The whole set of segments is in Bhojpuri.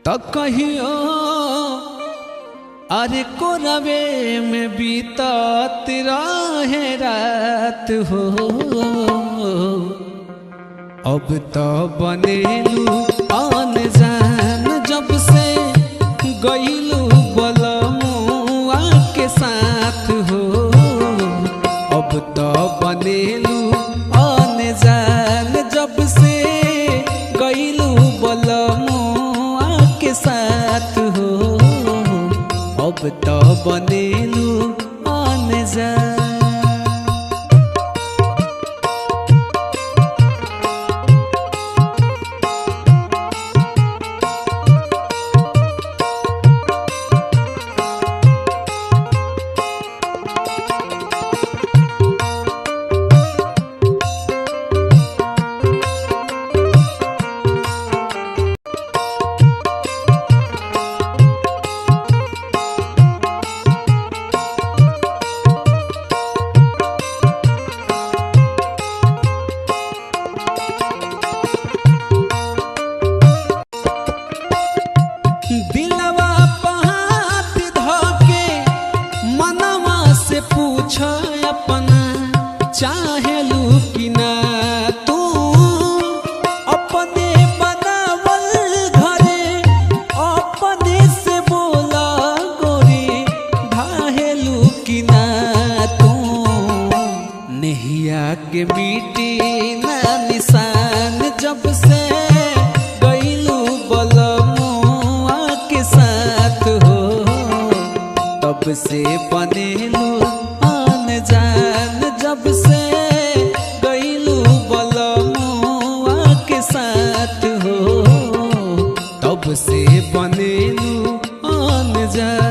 तो कहियो अरे कोरवे में बीतत रहे रात हो। अब तो बनेलू आन जान जब से गईलू बलमुआ के साथ हो। अब तो बनेलू आन जान जब से गईलू बलमुआ के साथ हो। अब तो बनेलू आन जान। दिलवा पहात धोके मनवा से पूछ अपना चाहेलू कि ना तू अपने बनावल घरे अपने से बोला गोरी ढाहेलू कि ना तू। नहिया के मिट्टी ना निशान जब से गईलू बलमुआ के साथ हो। तब से बनेलू आन जान जब से गईलू बलमुआ के साथ हो। तब से बनेलू आन जान।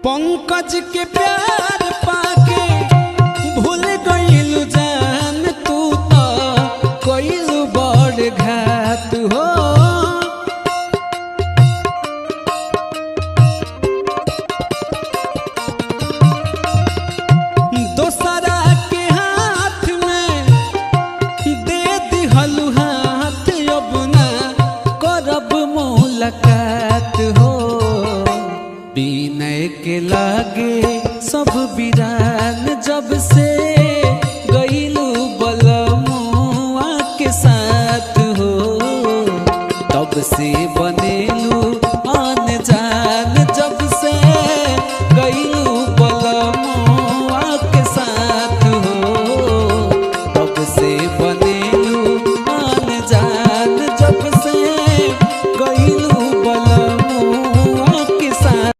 पंकज के प्यार पाके भूल गईलू जान तू तो कईलू बड़ घात हो। दोसरा के हाथ में दे दिहलू हाथ अब ना करब मुलाकात हो। विनय के लागे सब वीरान जब से गईलू बलमुआ के साथ हो। तब से बनेलू आन जान जब से गईलू बलमुआ के साथ हो। तब से